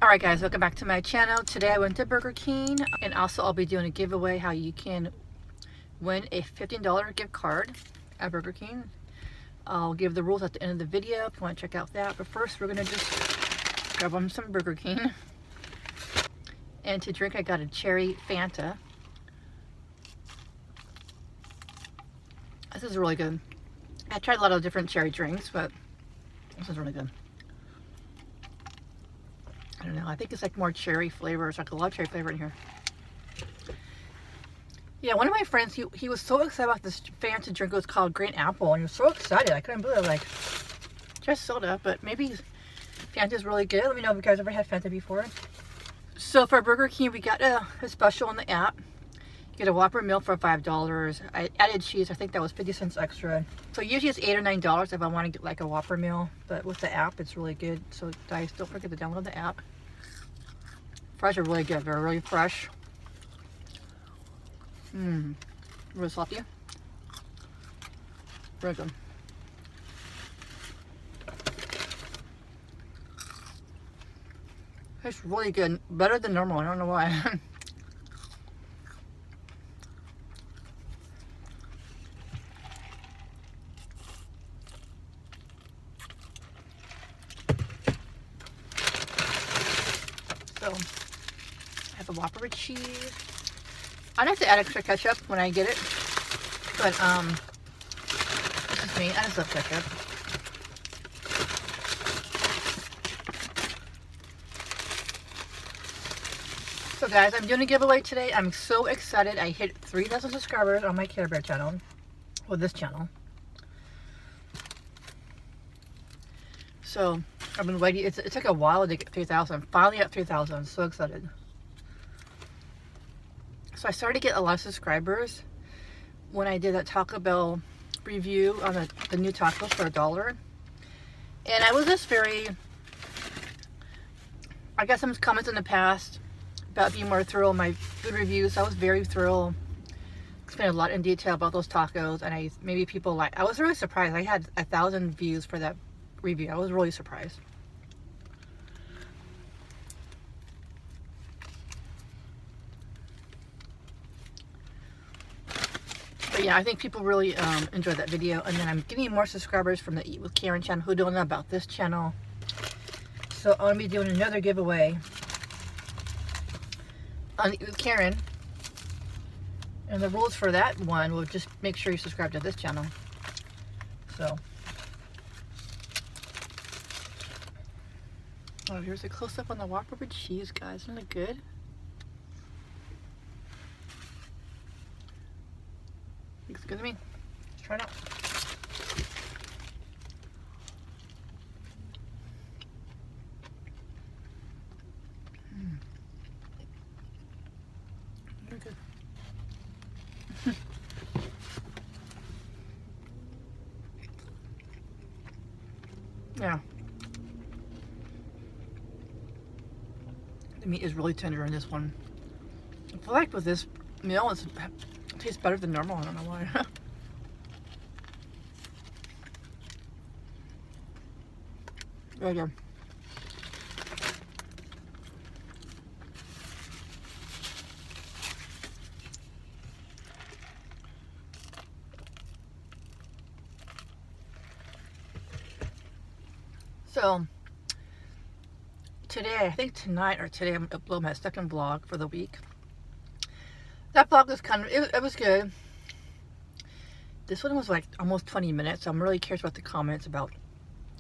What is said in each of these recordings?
Alright guys, welcome back to my channel. Today I went to Burger King, and also I'll be doing a giveaway how you can win a $15 gift card at Burger King. I'll give the rules at the end of the video if you want to check out that. But first we're going to just grab on some Burger King. And to drink I got a cherry Fanta. This is really good. I tried a lot of different cherry drinks, but this is really good. I don't know, I think it's like more cherry flavor. It's like a lot of cherry flavor in here. Yeah, one of my friends, he was so excited about this Fanta drink. It was called Green Apple, and he was so excited. I couldn't believe it. Like, just soda, but maybe Fanta's really good. Let me know if you guys ever had Fanta before. So for Burger King, we got a special on the app. You get a Whopper meal for $5. I added cheese. I think that was 50 cents extra. So usually it's $8 or $9 if I want to get like a Whopper meal. But with the app, it's really good. So guys, don't forget to download the app. Fries are really good. They're really fresh. Really salty. Very good. It's really good. Better than normal. I don't know why. So, I have a Whopper with cheese. I like to add extra ketchup when I get it, but this is me. I just love ketchup. So guys, I'm doing a giveaway today. I'm so excited. I hit 3,000 subscribers on my Karebear channel, well, this channel. So I've been waiting. It took a while to get 3,000. Finally at 3,000. I'm so excited. So I started to get a lot of subscribers when I did that Taco Bell review on the new tacos for $1. And I was just very, I got some comments in the past about being more thorough in my food reviews. I was very thorough, explained a lot in detail about those tacos, and I was really surprised. I had 1,000 views for that review. I was really surprised. But yeah, I think people really enjoyed that video. And then I'm getting more subscribers from the Eat with Karen channel who don't know about this channel. So I'm going to be doing another giveaway on Eat with Karen. And the rules for that one will just make sure you subscribe to this channel. So, oh, here's a close-up on the Whopper with cheese, guys. Isn't it good? Looks good to me. Let's try it out. Very good. Yeah. The meat is really tender in this one. I feel like with this meal, it tastes better than normal. I don't know why. Very good. So today, I think tonight or today, I'm going to upload my second vlog for the week. That vlog was it was good. This one was like almost 20 minutes. So I'm really curious about the comments about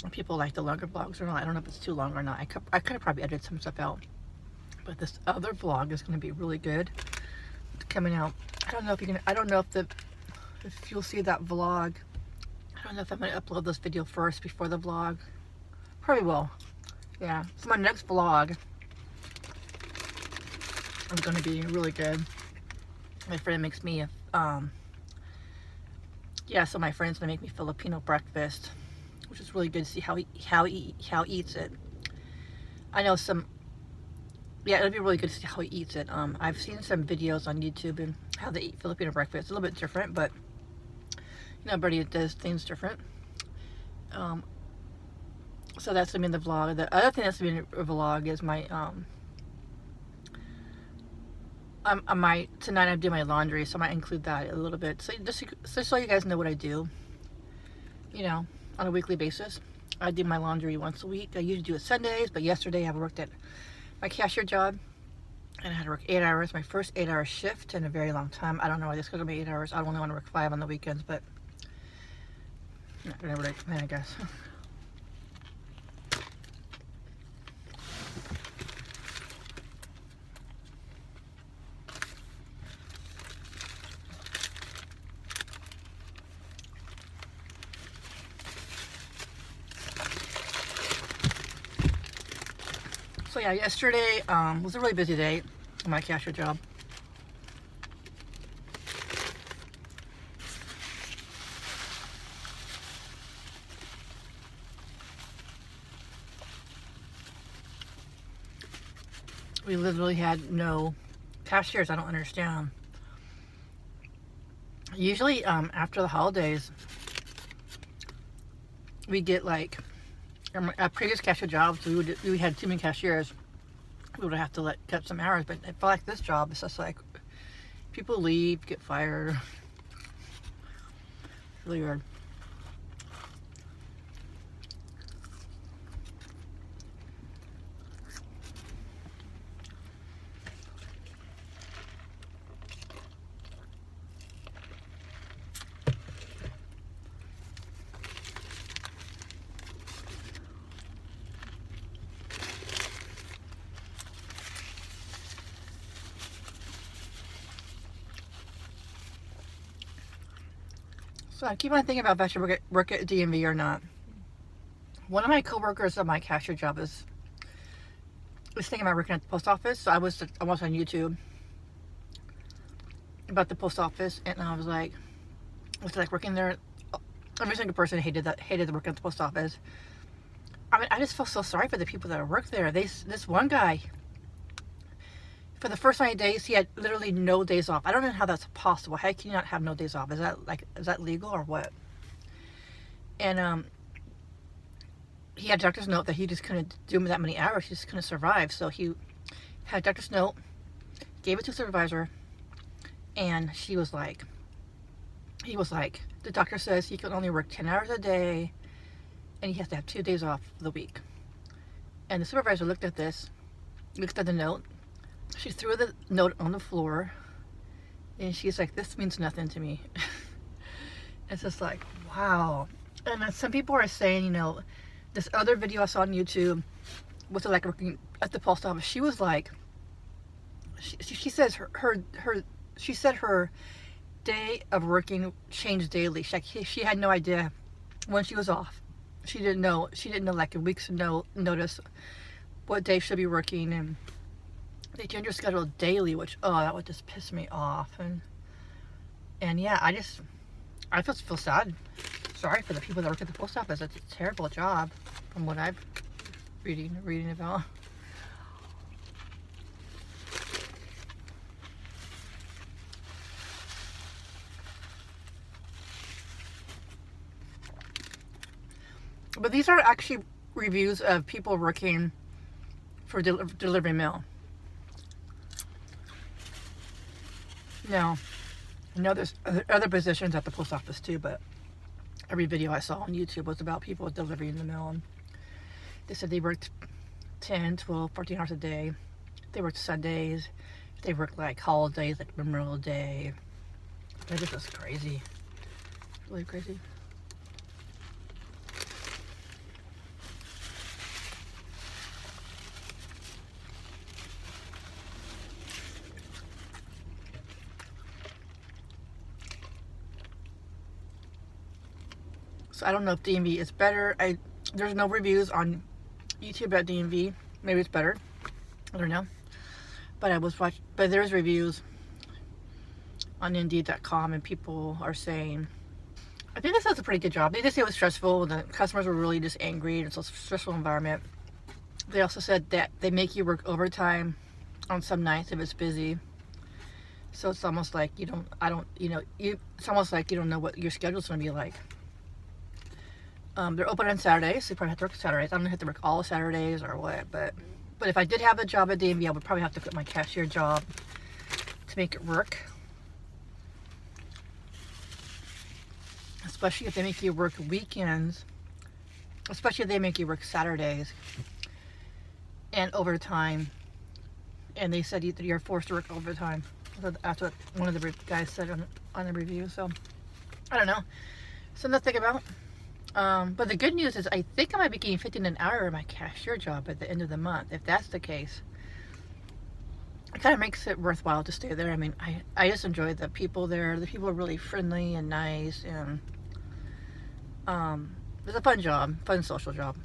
if people like the longer vlogs or not. I don't know if it's too long or not. I could have probably edited some stuff out. But this other vlog is going to be really good. It's coming out. I don't know if if you'll see that vlog. I don't know if I'm going to upload this video first before the vlog. Probably will. Yeah. So my next vlog is going to be really good. My friend makes me so my friend's gonna make me Filipino breakfast, which is really good to see how he eats it. I know it'll be really good to see how he eats it. I've seen some videos on YouTube and how they eat Filipino breakfast. It's a little bit different, but you know, everybody does things different. So that's gonna be in the vlog. The other thing that's gonna be in the vlog is my I might tonight I do my laundry, so I might include that a little bit. So just so you guys know what I do, you know, on a weekly basis. I do my laundry once a week. I usually do it Sundays, but yesterday I worked at my cashier job, and I had to work 8 hours. My first 8-hour shift in a very long time. I don't know why this could be 8 hours. I only want to work 5 on the weekends, but I'm not gonna really complain, I guess. So yeah, yesterday was a really busy day on my cashier job. We literally had no cashiers. I don't understand. Usually after the holidays, we get like, at previous cashier jobs, we had too many cashiers. We would have to cut some hours, but I feel like this job is just like people leave, get fired. It's really weird. So I keep on thinking about if I should work at DMV or not. One of my coworkers at my cashier job was thinking about working at the post office. So I was on YouTube about the post office, and I was like working there. Every single person hated the working at the post office. I mean, I just feel so sorry for the people that work there. This one guy, for the first 90 days, he had literally no days off. I don't know how that's possible. How can you not have no days off? Is that legal or what? And he had a doctor's note that he just couldn't do that many hours. He just couldn't survive. So he had a doctor's note, gave it to a supervisor, and he was like, the doctor says he can only work 10 hours a day, and he has to have 2 days off the week. And the supervisor looked at the note. She threw the note on the floor, and she's like, this means nothing to me. It's just like, wow. And some people are saying, you know, this other video I saw on YouTube was like working at the post office. She was like, she says she said her day of working changed daily. She had no idea when she was off. She didn't know like a week's notice what day she'll be working, and they change your schedule daily, which, oh, that would just piss me off. And yeah, I feel sad. Sorry for the people that work at the post office. It's a terrible job from what I've reading about. But these are actually reviews of people working for delivery mail. Now, I know there's other positions at the post office too, but every video I saw on YouTube was about people delivering the mail. And they said they worked 10, 12, 14 hours a day. They worked Sundays. They worked like holidays, like Memorial Day. That is just crazy. Really crazy. So I don't know if DMV is better. There's no reviews on YouTube about DMV. Maybe it's better. I don't know. But but there's reviews on Indeed.com, and people are saying, I think this does a pretty good job. They just say it was stressful. The customers were really just angry. It's a stressful environment. They also said that they make you work overtime on some nights if it's busy. So it's almost like it's almost like you don't know what your schedule's going to be like. They're open on Saturdays, so you probably have to work Saturdays. I don't have to work all Saturdays or what, but if I did have a job at DMV, I would probably have to quit my cashier job to make it work. Especially if they make you work weekends. Especially if they make you work Saturdays and overtime. And they said you're forced to work overtime. So that's what one of the guys said on the review. So, I don't know. Something to think about. But the good news is I think I might be getting $15 an hour in my cashier job at the end of the month. If that's the case, it kind of makes it worthwhile to stay there. I mean, I just enjoy the people there. The people are really friendly and nice, and it's a fun job, fun social job.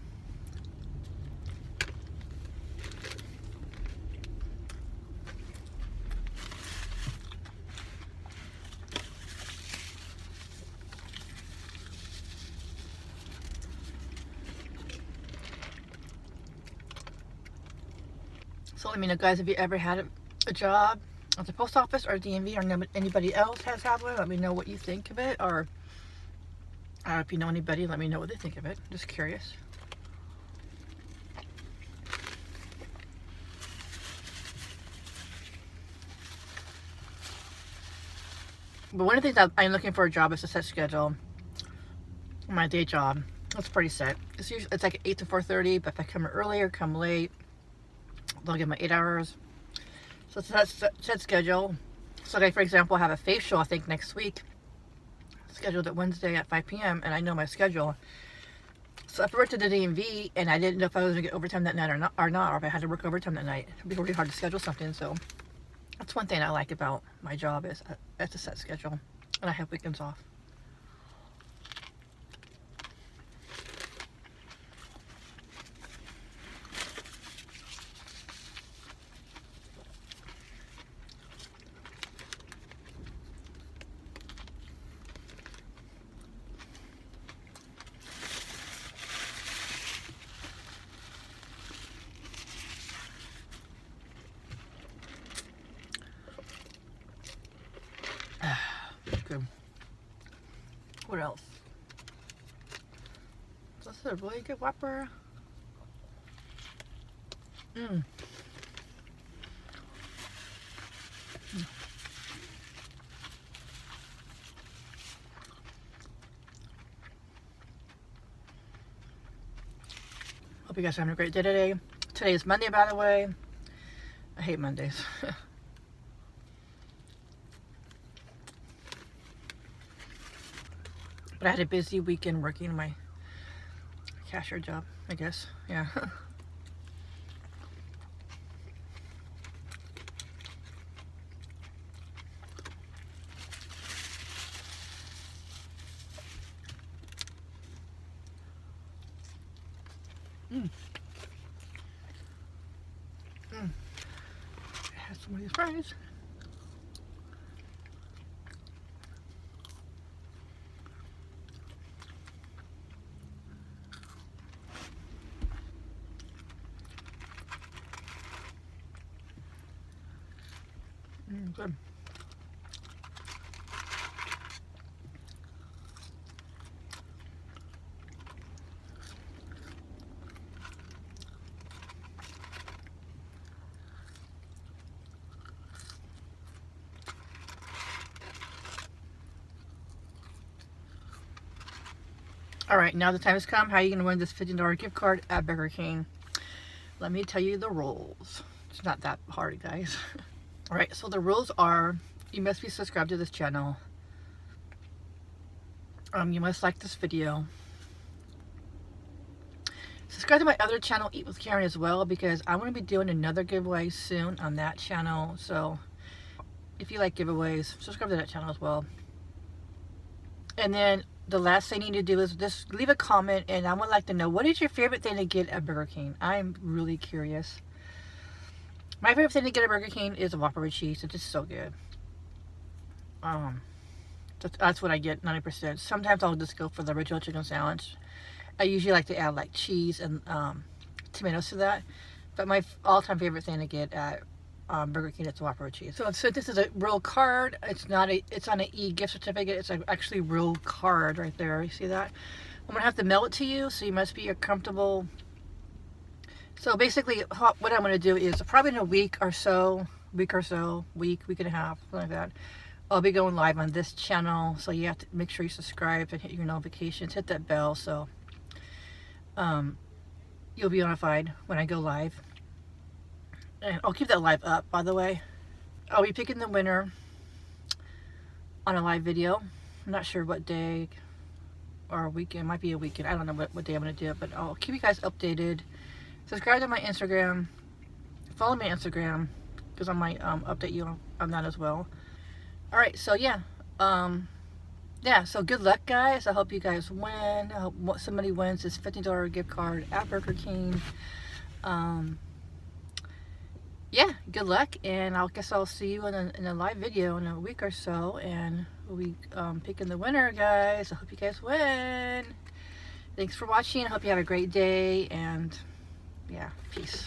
So let me know, guys, if you ever had a job at the post office or DMV, or anybody else has had one. Let me know what you think of it, or if you know anybody, let me know what they think of it. Just curious. But one of the things that I'm looking for a job is a set schedule. My day job, it's pretty set. It's like 8 to 4:30, but if I come early or come late, they'll give me 8 hours. So it's a set schedule. So like, for example, I have a facial, I think, next week, scheduled at Wednesday at 5 p.m. and I know my schedule. So if I worked at the DMV and I didn't know if I was going to get overtime that night or not, or if I had to work overtime that night, it'd be really hard to schedule something. So that's one thing I like about my job, is it's a set schedule, and I have weekends off. Good. What else? This is a really good Whopper. Hope you guys are having a great day today. Today is Monday, by the way. I hate Mondays. But I had a busy weekend working my cashier job, I guess. Yeah. Have some of these fries. Good. Alright, now the time has come. How are you going to win this $15 gift card at Burger King? Let me tell you the rules. It's not that hard, guys. Alright, so the rules are, you must be subscribed to this channel. You must like this video. Subscribe to my other channel, Eat with Karen, as well, because I'm going to be doing another giveaway soon on that channel. So if you like giveaways, subscribe to that channel as well. And then the last thing you need to do is just leave a comment, and I would like to know, what is your favorite thing to get at Burger King? I'm really curious. My favorite thing to get at Burger King is a Whopper with cheese. It's just so good. That's what I get 90%. Sometimes I'll just go for the original chicken sandwich. I usually like to add like cheese and tomatoes to that. But my all-time favorite thing to get at Burger King is Whopper with cheese. So this is a real card. It's on an e-gift certificate. It's actually real card right there. You see that? I'm gonna have to mail it to you, so you must be comfortable. So basically, what I'm gonna do is probably in a week or so, week and a half, something like that. I'll be going live on this channel, so you have to make sure you subscribe and hit your notifications, hit that bell, so you'll be notified when I go live. And I'll keep that live up, by the way. I'll be picking the winner on a live video. I'm not sure what day or weekend. It might be a weekend. I don't know what day I'm going to do it, but I'll keep you guys updated. Subscribe to my Instagram. Follow my Instagram, because I might update you on that as well. Alright, so yeah. Yeah, so good luck, guys. I hope you guys win. I hope somebody wins this $50 gift card at Burger King. Yeah, good luck, and I guess I'll see you in a live video in a week or so, and we'll be picking the winner, guys. I hope you guys win. Thanks for watching. I hope you have a great day, and yeah, peace.